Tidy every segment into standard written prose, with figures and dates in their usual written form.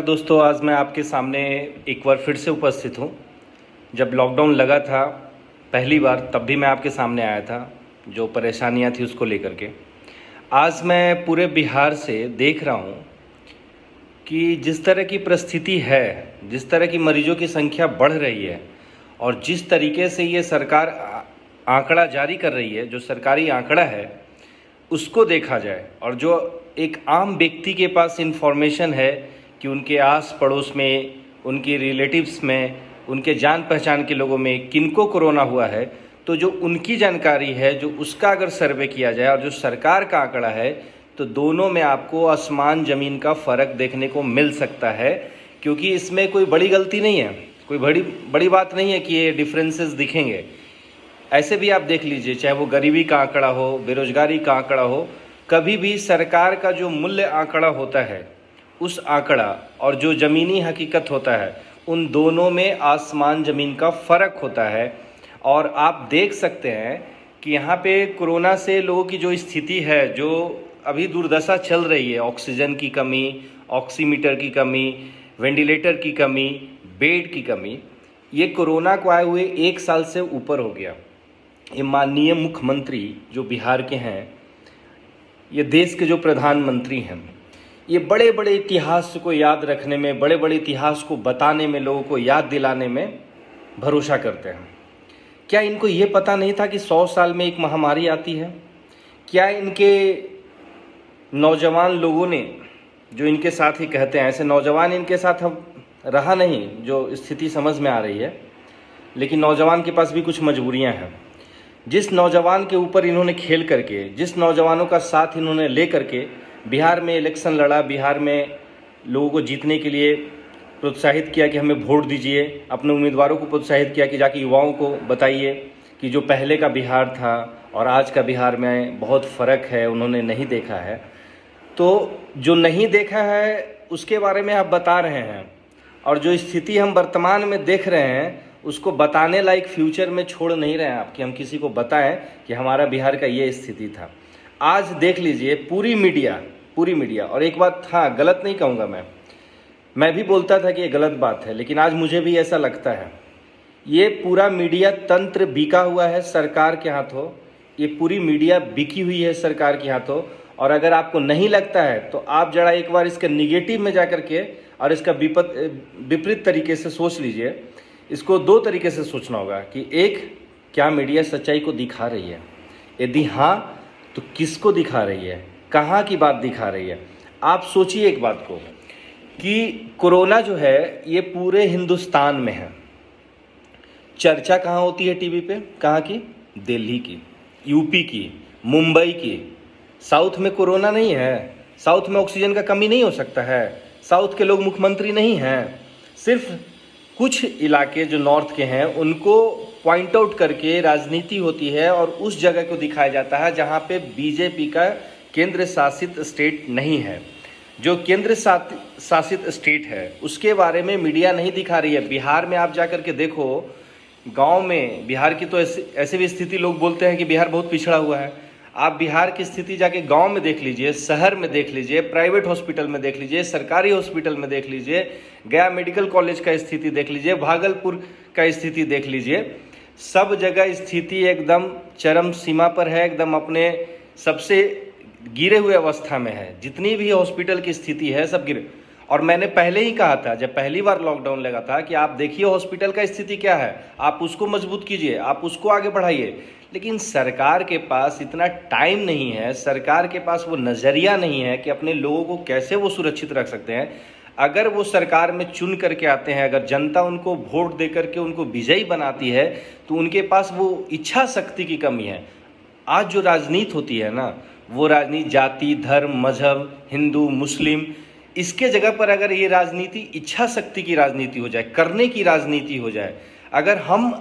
दोस्तों, आज मैं आपके सामने एक बार फिर से उपस्थित हूँ। जब लॉकडाउन लगा था पहली बार, तब भी मैं आपके सामने आया था, जो परेशानियाँ थी उसको लेकर के। आज मैं पूरे बिहार से देख रहा हूँ कि जिस तरह की परिस्थिति है, जिस तरह की मरीजों की संख्या बढ़ रही है और जिस तरीके से ये सरकार आंकड़ा जारी कर रही है, जो सरकारी आंकड़ा है, उसको देखा जाए और जो एक आम व्यक्ति के पास इन्फॉर्मेशन है कि उनके आस पड़ोस में, उनके रिलेटिव्स में, उनके जान पहचान के लोगों में किनको कोरोना हुआ है, तो जो उनकी जानकारी है, जो उसका अगर सर्वे किया जाए और जो सरकार का आंकड़ा है, तो दोनों में आपको आसमान ज़मीन का फ़र्क देखने को मिल सकता है। क्योंकि इसमें कोई बड़ी गलती नहीं है, कोई बड़ी बड़ी बात नहीं है कि ये डिफरेंसेस दिखेंगे। ऐसे भी आप देख लीजिए, चाहे वो गरीबी का आंकड़ा हो, बेरोजगारी का आंकड़ा हो, कभी भी सरकार का जो मूल्य आंकड़ा होता है, उस आंकड़ा और जो ज़मीनी हकीकत होता है, उन दोनों में आसमान ज़मीन का फ़र्क होता है। और आप देख सकते हैं कि यहाँ पे कोरोना से लोगों की जो स्थिति है, जो अभी दुर्दशा चल रही है, ऑक्सीजन की कमी, ऑक्सीमीटर की कमी, वेंटिलेटर की कमी, बेड की कमी, ये कोरोना को आए हुए 1 साल से ऊपर हो गया। ये माननीय मुख्यमंत्री जो बिहार के हैं, ये देश के जो प्रधानमंत्री हैं, ये बड़े बड़े इतिहास को याद रखने में, बड़े बड़े इतिहास को बताने में, लोगों को याद दिलाने में भरोसा करते हैं। क्या इनको ये पता नहीं था कि 100 साल में एक महामारी आती है? क्या इनके नौजवान लोगों ने, जो इनके साथ ही कहते हैं, ऐसे नौजवान इनके साथ अब रहा नहीं, जो स्थिति समझ में आ रही है, लेकिन नौजवान के पास भी कुछ मजबूरियां हैं। जिस नौजवान के ऊपर इन्होंने खेल करके, जिस नौजवानों का साथ इन्होंने ले करके बिहार में इलेक्शन लड़ा, बिहार में लोगों को जीतने के लिए प्रोत्साहित किया कि हमें वोट दीजिए, अपने उम्मीदवारों को प्रोत्साहित किया कि जाके युवाओं को बताइए कि जो पहले का बिहार था और आज का बिहार में बहुत फ़र्क है, उन्होंने नहीं देखा है। तो जो नहीं देखा है उसके बारे में आप बता रहे हैं, और जो स्थिति हम वर्तमान में देख रहे हैं उसको बताने लायक फ्यूचर में छोड़ नहीं रहे हैं आप कि हम किसी को बताएं कि हमारा बिहार का ये स्थिति था। आज देख लीजिए पूरी मीडिया। और एक बात, हाँ, गलत नहीं कहूँगा, मैं भी बोलता था कि ये गलत बात है, लेकिन आज मुझे भी ऐसा लगता है, ये पूरा मीडिया तंत्र बिका हुआ है सरकार के हाथों। ये पूरी मीडिया बिकी हुई है सरकार के हाथों। और अगर आपको नहीं लगता है तो आप जरा एक बार इसके निगेटिव में जा कर के और इसका विपरीत तरीके से सोच लीजिए। इसको 2 तरीके से सोचना होगा कि एक, क्या मीडिया सच्चाई को दिखा रही है? यदि हाँ, तो किसको दिखा रही है, कहाँ की बात दिखा रही है? आप सोचिए एक बात को कि कोरोना जो है ये पूरे हिंदुस्तान में है। चर्चा कहाँ होती है टीवी पे? कहाँ की? दिल्ली की, यूपी की, मुंबई की। साउथ में कोरोना नहीं है, साउथ में ऑक्सीजन का कमी नहीं हो सकता है, साउथ के लोग मुख्यमंत्री नहीं हैं। सिर्फ कुछ इलाके जो नॉर्थ के हैं उनको पॉइंट आउट करके राजनीति होती है और उस जगह को दिखाया जाता है जहां पे बीजेपी का केंद्र शासित स्टेट नहीं है। जो केंद्र शासित स्टेट है उसके बारे में मीडिया नहीं दिखा रही है। बिहार में आप जा कर के देखो, गांव में बिहार की तो ऐसे भी स्थिति, लोग बोलते हैं कि बिहार बहुत पिछड़ा हुआ है। आप बिहार की स्थिति जाके गांव में देख लीजिए, शहर में देख लीजिए, प्राइवेट हॉस्पिटल में देख लीजिए, सरकारी हॉस्पिटल में देख लीजिए, गया मेडिकल कॉलेज का स्थिति देख लीजिए, भागलपुर का स्थिति देख लीजिए। सब जगह स्थिति एकदम चरम सीमा पर है, एकदम अपने सबसे गिरे हुए अवस्था में है। जितनी भी हॉस्पिटल की स्थिति है सब गिरे। और मैंने पहले ही कहा था, जब पहली बार लॉकडाउन लगा था, कि आप देखिए हॉस्पिटल का स्थिति क्या है, आप उसको मजबूत कीजिए, आप उसको आगे बढ़ाइए। लेकिन सरकार के पास इतना टाइम नहीं है, सरकार के पास वो नज़रिया नहीं है कि अपने लोगों को कैसे वो सुरक्षित रख सकते हैं। अगर वो सरकार में चुन करके आते हैं, अगर जनता उनको वोट दे करके उनको विजयी बनाती है, तो उनके पास वो इच्छा शक्ति की कमी है। आज जो राजनीति होती है ना, वो राजनीति जाति, धर्म, मजहब, हिंदू, मुस्लिम, इसके जगह पर अगर ये राजनीति इच्छा शक्ति की राजनीति हो जाए, करने की राजनीति हो जाए, अगर हम,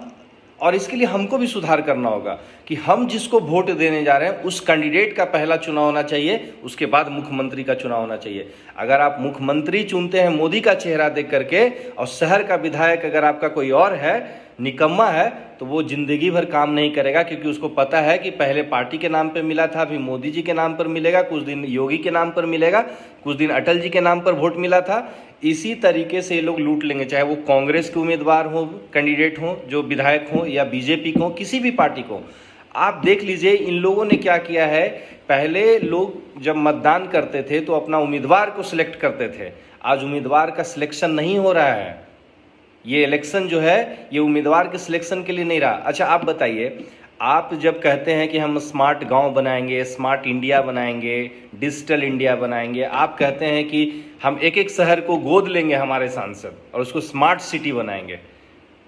और इसके लिए हमको भी सुधार करना होगा कि हम जिसको वोट देने जा रहे हैं उस कैंडिडेट का पहला चुनाव होना चाहिए, उसके बाद मुख्यमंत्री का चुनाव होना चाहिए। अगर आप मुख्यमंत्री चुनते हैं मोदी का चेहरा देख करके, और शहर का विधायक अगर आपका कोई और है, निकम्मा है, तो वो जिंदगी भर काम नहीं करेगा, क्योंकि उसको पता है कि पहले पार्टी के नाम पे मिला था, अभी मोदी जी के नाम पर मिलेगा, कुछ दिन योगी के नाम पर मिलेगा, कुछ दिन अटल जी के नाम पर वोट मिला था। इसी तरीके से ये लोग लूट लेंगे, चाहे वो कांग्रेस के उम्मीदवार हो, कैंडिडेट हो, जो विधायक हो, या बीजेपी को, किसी भी पार्टी को। आप देख लीजिए इन लोगों ने क्या किया है। पहले लोग जब मतदान करते थे तो अपना उम्मीदवार को सिलेक्ट करते थे, आज उम्मीदवार का सिलेक्शन नहीं हो रहा है। ये इलेक्शन जो है ये उम्मीदवार के सिलेक्शन के लिए नहीं रहा। अच्छा आप बताइए, आप जब कहते हैं कि हम स्मार्ट गांव बनाएंगे, स्मार्ट इंडिया बनाएंगे, डिजिटल इंडिया बनाएंगे, आप कहते हैं कि हम एक एक शहर को गोद लेंगे हमारे सांसद और उसको स्मार्ट सिटी बनाएंगे,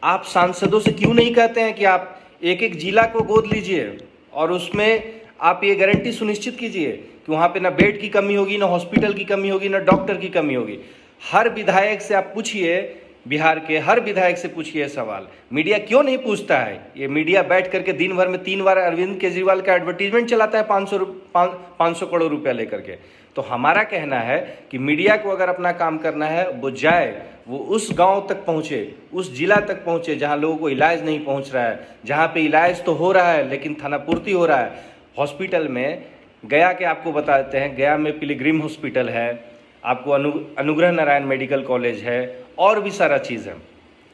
आप सांसदों से क्यों नहीं कहते हैं कि आप एक एक जिला को गोद लीजिए और उसमें आप ये गारंटी सुनिश्चित कीजिए कि वहाँ पे ना बेड की कमी होगी, ना हॉस्पिटल की कमी होगी, ना डॉक्टर की कमी होगी। हर विधायक से आप पूछिए, बिहार के हर विधायक से पूछिए सवाल, मीडिया क्यों नहीं पूछता है। ये मीडिया बैठ करके दिन भर में 3 बार अरविंद केजरीवाल का एडवर्टीजमेंट चलाता है 500 करोड़ रुपया लेकर के। तो हमारा कहना है कि मीडिया को अगर अपना काम करना है वो जाए, वो उस गांव तक पहुंचे, उस जिला तक पहुंचे जहां लोगों को इलाज नहीं पहुंच रहा है, जहां पे इलाज तो हो रहा है लेकिन थानापूर्ति हो रहा है। हॉस्पिटल में गया के आपको बता देते हैं, गया में पिलग्रिम हॉस्पिटल है, आपको अनुग्रह नारायण मेडिकल कॉलेज है, और भी सारा चीज़ है,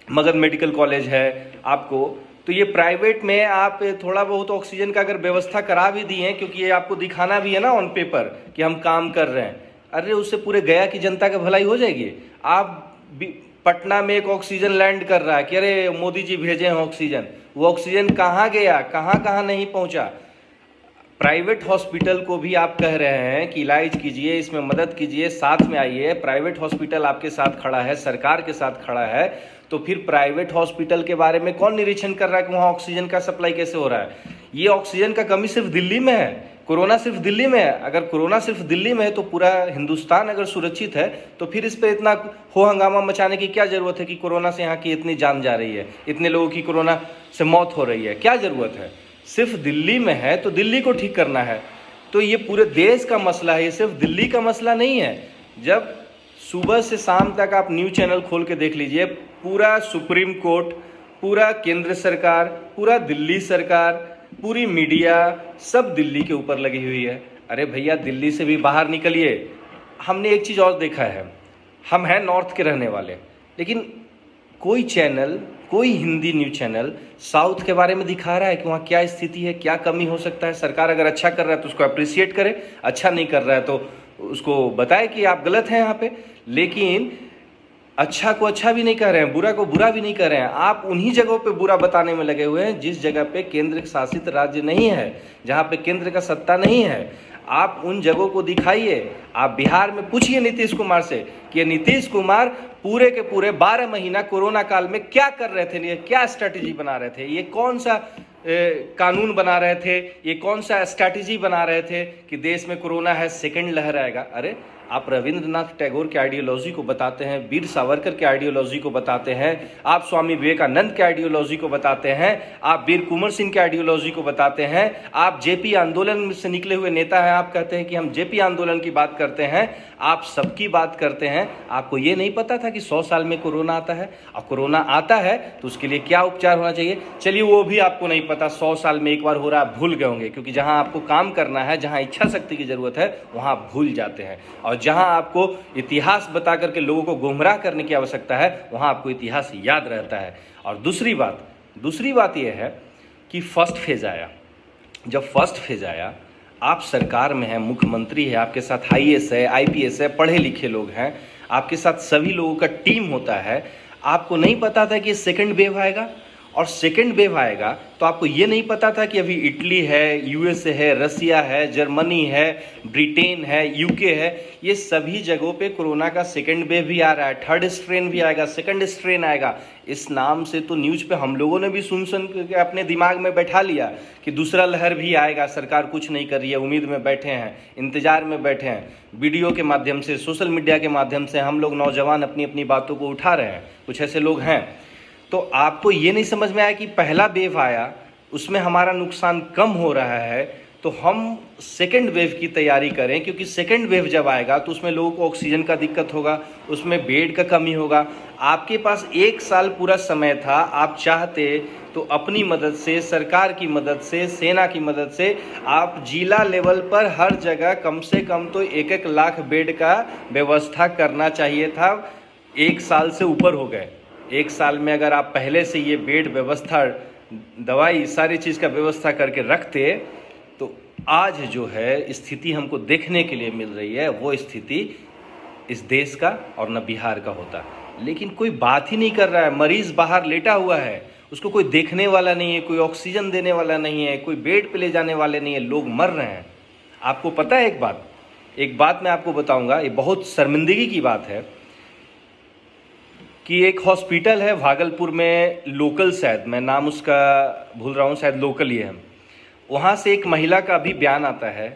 मगध मेडिकल कॉलेज है आपको। तो ये प्राइवेट में आप थोड़ा बहुत ऑक्सीजन का अगर व्यवस्था करा भी दी है, क्योंकि ये आपको दिखाना भी है ना ऑन पेपर कि हम काम कर रहे हैं, अरे उससे पूरे गया की जनता का भलाई हो जाएगी। आप पटना में एक ऑक्सीजन लैंड कर रहा है कि अरे मोदी जी भेजे हैं ऑक्सीजन, वो ऑक्सीजन कहाँ गया, कहाँ कहाँ नहीं पहुँचा। प्राइवेट हॉस्पिटल को भी आप कह रहे हैं कि इलाज कीजिए, इसमें मदद कीजिए, साथ में आइए। प्राइवेट हॉस्पिटल आपके साथ खड़ा है, सरकार के साथ खड़ा है, तो फिर प्राइवेट हॉस्पिटल के बारे में कौन निरीक्षण कर रहा है कि वहाँ ऑक्सीजन का सप्लाई कैसे हो रहा है। ये ऑक्सीजन का कमी सिर्फ दिल्ली में है, कोरोना सिर्फ दिल्ली में है। अगर कोरोना सिर्फ दिल्ली में है तो पूरा हिंदुस्तान अगर सुरक्षित है तो फिर इस पर इतना हो हंगामा मचाने की क्या ज़रूरत है कि कोरोना से यहाँ की इतनी जान जा रही है, इतने लोगों की कोरोना से मौत हो रही है, क्या ज़रूरत है। सिर्फ दिल्ली में है तो दिल्ली को ठीक करना है। तो ये पूरे देश का मसला है, ये सिर्फ दिल्ली का मसला नहीं है। जब सुबह से शाम तक आप न्यूज़ चैनल खोल के देख लीजिए, पूरा सुप्रीम कोर्ट, पूरा केंद्र सरकार, पूरा दिल्ली सरकार, पूरी मीडिया सब दिल्ली के ऊपर लगी हुई है। अरे भैया दिल्ली से भी बाहर निकलिए। हमने एक चीज़ और देखा है, हम हैं नॉर्थ के रहने वाले, लेकिन कोई चैनल, कोई हिंदी न्यूज़ चैनल साउथ के बारे में दिखा रहा है कि वहाँ क्या स्थिति है, क्या कमी हो सकता है। सरकार अगर अच्छा कर रहा है तो उसको अप्रिशिएट करे, अच्छा नहीं कर रहा है तो उसको बताए कि आप गलत हैं यहाँ पे। लेकिन अच्छा को अच्छा भी नहीं कह रहे हैं, बुरा को बुरा भी नहीं कह रहे हैं। आप उन्हीं जगहों पे बुरा बताने में लगे हुए हैं जिस जगह पे केंद्र शासित राज्य नहीं है, जहाँ पे केंद्र का सत्ता नहीं है। आप उन जगहों को दिखाइए। आप बिहार में पूछिए नीतीश कुमार से कि नीतीश कुमार पूरे के पूरे 12 महीना कोरोना काल में क्या कर रहे थे, ये क्या स्ट्रैटेजी बना रहे थे, ये कौन सा कानून बना रहे थे, ये कौन सा स्ट्रैटेजी बना रहे थे कि देश में कोरोना है, सेकंड लहर आएगा। अरे आप रविंद्रनाथ टैगोर के आइडियोलॉजी को बताते हैं, वीर सावरकर के आइडियोलॉजी को बताते हैं, आप स्वामी विवेकानंद के आइडियोलॉजी को बताते हैं, आप वीर कुंवर सिंह के आइडियोलॉजी को बताते हैं, आप जेपी आंदोलन से निकले हुए नेता हैं, आप कहते हैं कि हम जेपी आंदोलन की बात करते हैं, आप सबकी बात करते हैं। आपको ये नहीं पता था कि 100 साल में कोरोना आता है, और कोरोना आता है तो उसके लिए क्या उपचार होना चाहिए। चलिए वो भी आपको नहीं पता, 100 साल में एक बार हो रहा है, भूल गए होंगे, क्योंकि जहाँ आपको काम करना है, जहाँ इच्छा शक्ति की जरूरत है वहाँ भूल जाते हैं। और जहां आपको इतिहास बता करके लोगों को गुमराह करने की आवश्यकता है वहां आपको इतिहास याद रहता है। और दूसरी बात यह है कि फर्स्ट फेज आया। जब फर्स्ट फेज आया, आप सरकार में हैं, मुख्यमंत्री है, आपके साथ आईएएस है, आईपीएस है, पढ़े लिखे लोग हैं, आपके साथ सभी लोगों का टीम होता है। आपको नहीं पता था कि सेकंड वेव आएगा, और सेकेंड वेव आएगा तो आपको ये नहीं पता था कि अभी इटली है, यूएसए है, रसिया है, जर्मनी है, ब्रिटेन है, यूके है, ये सभी जगहों पे कोरोना का सेकेंड वेव भी आ रहा है, थर्ड स्ट्रेन भी आएगा, सेकंड स्ट्रेन आएगा। इस नाम से तो न्यूज़ पे हम लोगों ने भी सुन के अपने दिमाग में बैठा लिया कि दूसरा लहर भी आएगा, सरकार कुछ नहीं कर रही है, उम्मीद में बैठे हैं, इंतजार में बैठे हैं। वीडियो के माध्यम से, सोशल मीडिया के माध्यम से हम लोग नौजवान अपनी अपनी बातों को उठा रहे हैं, कुछ ऐसे लोग हैं। तो आपको ये नहीं समझ में आया कि पहला वेव आया, उसमें हमारा नुकसान कम हो रहा है, तो हम सेकेंड वेव की तैयारी करें, क्योंकि सेकेंड वेव जब आएगा तो उसमें लोगों को ऑक्सीजन का दिक्कत होगा, उसमें बेड का कमी होगा। आपके पास 1 साल पूरा समय था, आप चाहते तो अपनी मदद से, सरकार की मदद से, सेना की मदद से आप जिला लेवल पर हर जगह कम से कम तो 1-1 लाख बेड का व्यवस्था करना चाहिए था। 1 साल से ऊपर हो गए। 1 साल में अगर आप पहले से ये बेड व्यवस्था, दवाई, सारी चीज़ का व्यवस्था करके रखते तो आज जो है स्थिति हमको देखने के लिए मिल रही है वो स्थिति इस देश का और न बिहार का होता। लेकिन कोई बात ही नहीं कर रहा है। मरीज बाहर लेटा हुआ है, उसको कोई देखने वाला नहीं है, कोई ऑक्सीजन देने वाला नहीं है, कोई बेड पे ले जाने वाले नहीं है, लोग मर रहे हैं। आपको पता है एक बात मैं आपको बताऊंगा, ये बहुत शर्मिंदगी की बात है कि एक हॉस्पिटल है भागलपुर में, लोकल, शायद मैं नाम उसका भूल रहा हूँ, शायद लोकल ही है। वहाँ से एक महिला का भी बयान आता है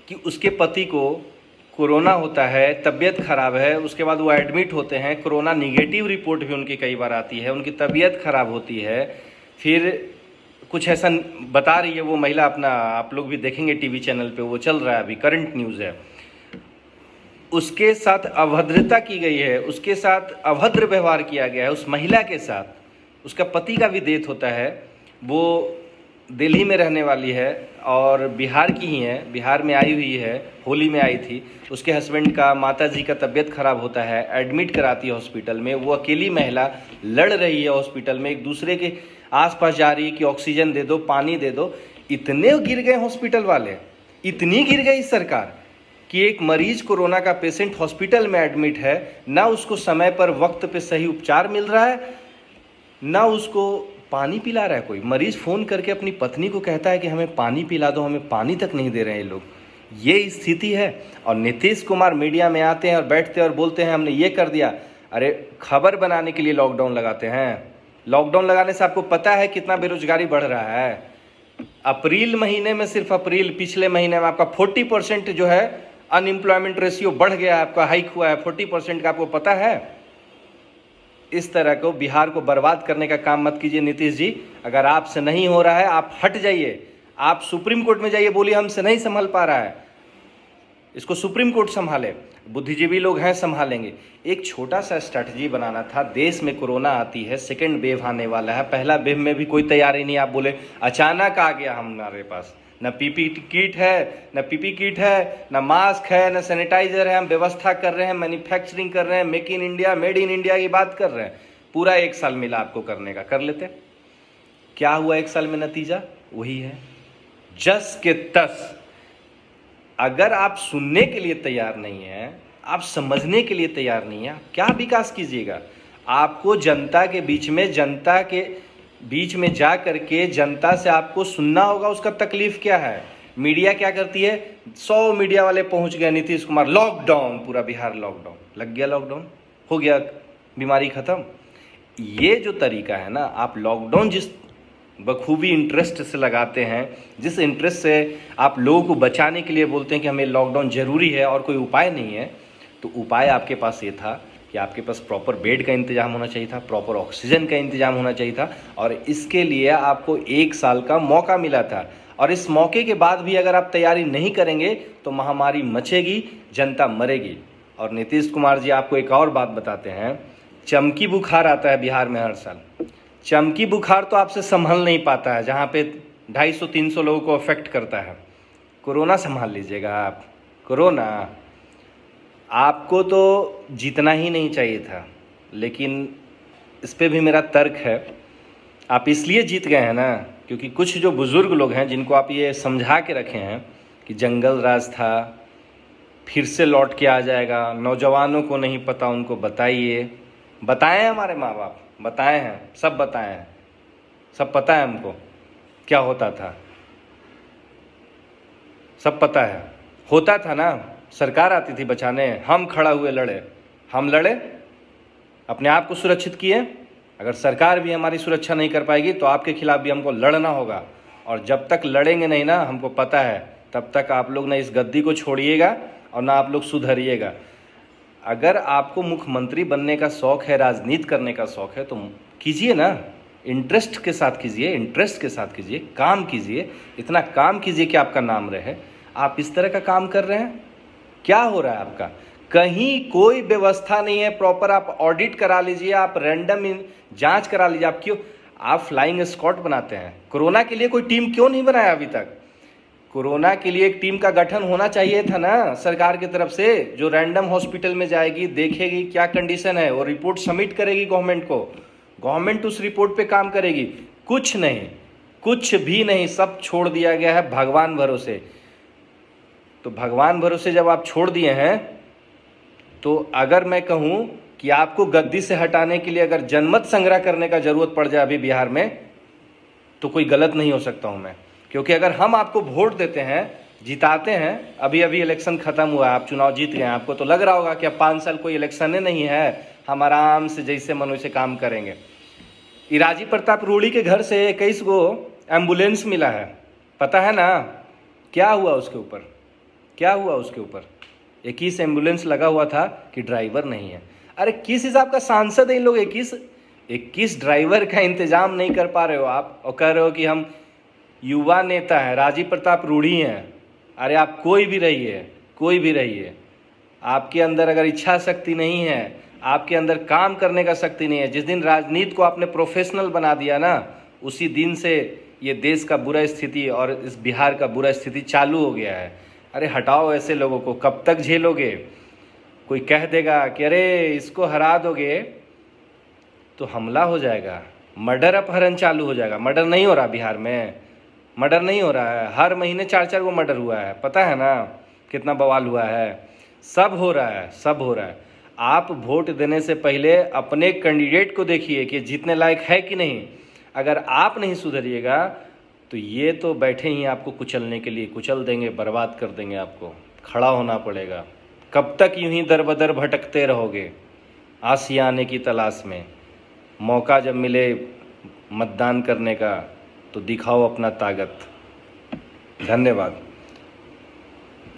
कि उसके पति को कोरोना होता है, तबीयत खराब है, उसके बाद वो एडमिट होते हैं, कोरोना निगेटिव रिपोर्ट भी उनकी कई बार आती है, उनकी तबीयत खराब होती है, फिर कुछ ऐसा बता रही है वो महिला अपना, आप लोग भी देखेंगे टीवी चैनल पे, वो चल रहा है अभी, करंट न्यूज़ है। उसके साथ अभद्रता की गई है, उसके साथ अभद्र व्यवहार किया गया है उस महिला के साथ। उसका पति का भी डेथ होता है, वो दिल्ली में रहने वाली है और बिहार की ही है, बिहार में आई हुई है, होली में आई थी। उसके हस्बैंड का, माताजी का तबीयत खराब होता है, एडमिट कराती है हॉस्पिटल में। वो अकेली महिला लड़ रही है हॉस्पिटल में, एक दूसरे के आसपास जा रही है कि ऑक्सीजन दे दो, पानी दे दो। इतने गिर गए हॉस्पिटल वाले, इतनी गिर गई सरकार कि एक मरीज कोरोना का पेशेंट हॉस्पिटल में एडमिट है, ना उसको समय पर वक्त पे सही उपचार मिल रहा है, ना उसको पानी पिला रहा है। कोई मरीज फ़ोन करके अपनी पत्नी को कहता है कि हमें पानी पिला दो, हमें पानी तक नहीं दे रहे हैं ये लोग। ये स्थिति है। और नीतीश कुमार मीडिया में आते हैं और बैठते हैं और बोलते हैं हमने ये कर दिया। अरे खबर बनाने के लिए लॉकडाउन लगाते हैं। लॉकडाउन लगाने से आपको पता है कितना बेरोजगारी बढ़ रहा है। अप्रैल महीने में, सिर्फ अप्रैल पिछले महीने में आपका 40% जो है अनएम्प्लॉयमेंट रेशियो बढ़ गया है, आपका हाइक हुआ है 40% का, आपको पता है। इस तरह को बिहार को बर्बाद करने का काम मत कीजिए नीतीश जी। अगर आपसे नहीं हो रहा है आप हट जाइए, आप सुप्रीम कोर्ट में जाइए, बोलिए हमसे नहीं संभल पा रहा है, इसको सुप्रीम कोर्ट संभाले, बुद्धिजीवी लोग हैं संभालेंगे। एक छोटा सा स्ट्रैटेजी बनाना था। देश में कोरोना आती है, सेकेंड वेव आने वाला है, पहला वेव में भी कोई तैयारी नहीं। आप बोले अचानक आ गया हमारे पास, न पीपी किट है, न मास्क है, न सैनिटाइजर है। हम व्यवस्था कर रहे हैं, मैन्युफैक्चरिंग कर रहे हैं, make in India, made in India की बात कर रहे हैं। पूरा 1 साल मिला आपको करने का, कर लेते। क्या हुआ 1 साल में? नतीजा वही है, जस के तस। अगर आप सुनने के लिए तैयार नहीं है, आप समझने के लिए तैयार नहीं है, क्या विकास कीजिएगा? आपको जनता के बीच में जा करके जनता से आपको सुनना होगा उसका तकलीफ क्या है। मीडिया क्या करती है? 100 मीडिया वाले पहुंच गए, नीतीश कुमार लॉकडाउन, पूरा बिहार लॉकडाउन, लग गया लॉकडाउन, हो गया, बीमारी खत्म। ये जो तरीका है ना, आप लॉकडाउन जिस बखूबी इंटरेस्ट से लगाते हैं, जिस इंटरेस्ट से आप लोगों को बचाने के लिए बोलते हैं कि हमें लॉकडाउन ज़रूरी है और कोई उपाय नहीं है, तो उपाय आपके पास ये था कि आपके पास प्रॉपर बेड का इंतजाम होना चाहिए था, प्रॉपर ऑक्सीजन का इंतजाम होना चाहिए था, और इसके लिए आपको 1 साल का मौका मिला था। और इस मौके के बाद भी अगर आप तैयारी नहीं करेंगे तो महामारी मचेगी, जनता मरेगी। और नीतीश कुमार जी आपको एक और बात बताते हैं, चमकी बुखार आता है बिहार में हर साल। चमकी बुखार तो आपसे संभल नहीं पाता है, जहाँ पे 250-300 लोगों को अफेक्ट करता है। कोरोना संभाल लीजिएगा आप। कोरोना आपको तो जीतना ही नहीं चाहिए था, लेकिन इस पे भी मेरा तर्क है। आप इसलिए जीत गए हैं ना क्योंकि कुछ जो बुज़ुर्ग लोग हैं जिनको आप ये समझा के रखे हैं कि जंगल राज था, फिर से लौट के आ जाएगा, नौजवानों को नहीं पता उनको बताइए। बताएं हमारे माँ बाप, बताए हैं, सब बताए हैं, सब पता है हमको क्या होता था, सब पता है। होता था ना, सरकार आती थी बचाने, हम खड़ा हुए लड़े, हम लड़े, अपने आप को सुरक्षित किए। अगर सरकार भी हमारी सुरक्षा नहीं कर पाएगी तो आपके खिलाफ भी हमको लड़ना होगा, और जब तक लड़ेंगे नहीं ना, हमको पता है, तब तक आप लोग ना इस गद्दी को छोड़िएगा और ना आप लोग सुधरिएगा। अगर आपको मुख्यमंत्री बनने का शौक़ है, राजनीति करने का शौक़ है, तो कीजिए ना, इंटरेस्ट के साथ कीजिए, इंटरेस्ट के साथ कीजिए, काम कीजिए, इतना काम कीजिए कि आपका नाम रहे। आप इस तरह का काम कर रहे हैं, क्या हो रहा है आपका? कहीं कोई व्यवस्था नहीं है प्रॉपर। आप ऑडिट करा लीजिए, आप रैंडम जांच करा लीजिए। आप क्यों, आप फ्लाइंग स्क्वाड बनाते हैं? कोरोना के लिए कोई टीम क्यों नहीं बनाया अभी तक? कोरोना के लिए एक टीम का गठन होना चाहिए था ना सरकार की तरफ से, जो रैंडम हॉस्पिटल में जाएगी, देखेगी क्या कंडीशन है और रिपोर्ट सबमिट करेगी गवर्नमेंट को। गवर्नमेंट उस रिपोर्ट पे काम करेगी। कुछ नहीं, कुछ भी नहीं, सब छोड़ दिया गया है भगवान भरोसे। तो भगवान भरोसे जब आप छोड़ दिए हैं, तो अगर मैं कहूँ कि आपको गद्दी से हटाने के लिए अगर जनमत संग्रह करने का जरूरत पड़ जाए अभी बिहार में, तो कोई गलत नहीं हो सकता हूँ मैं। क्योंकि अगर हम आपको वोट देते हैं, जिताते हैं, अभी अभी इलेक्शन खत्म हुआ है, आप चुनाव जीत गए हैं, आपको तो लग रहा होगा कि अब 5 साल कोई इलेक्शन नहीं है, हम आराम से जैसे मन वैसे काम करेंगे। इराजी प्रताप रूड़ी के घर से 21 गो एम्बुलेंस मिला है, पता है ना क्या हुआ उसके ऊपर? क्या हुआ उसके ऊपर? 21 एम्बुलेंस लगा हुआ था कि ड्राइवर नहीं है। अरे किस हिसाब का सांसद है इन लोग? 21 ड्राइवर का इंतजाम नहीं कर पा रहे हो आप, और कह रहे हो कि हम युवा नेता हैं, राजीव प्रताप रूढ़ी हैं। अरे आप कोई भी रहिए, कोई भी रहिए, आपके अंदर अगर इच्छा शक्ति नहीं है, आपके अंदर काम करने का शक्ति नहीं है, जिस दिन राजनीति को आपने प्रोफेशनल बना दिया ना, उसी दिन से ये देश का बुरा स्थिति और इस बिहार का बुरा स्थिति चालू हो गया है। अरे हटाओ ऐसे लोगों को, कब तक झेलोगे? कोई कह देगा कि अरे इसको हरा दोगे तो हमला हो जाएगा, मर्डर अपहरण चालू हो जाएगा। मर्डर नहीं हो रहा बिहार में, मर्डर नहीं हो रहा है। हर महीने 4-4 गो मर्डर हुआ है, पता है ना कितना बवाल हुआ है। सब हो रहा है, सब हो रहा है। आप वोट देने से पहले अपने कैंडिडेट को देखिए कि जीतने लायक है कि नहीं। अगर आप नहीं सुधरिएगा तो ये तो बैठे ही आपको कुचलने के लिए, कुचल देंगे, बर्बाद कर देंगे आपको। खड़ा होना पड़ेगा। कब तक यूं ही दर बदर भटकते रहोगे आशियाने की तलाश में? मौका जब मिले मतदान करने का तो दिखाओ अपना ताकत। धन्यवाद।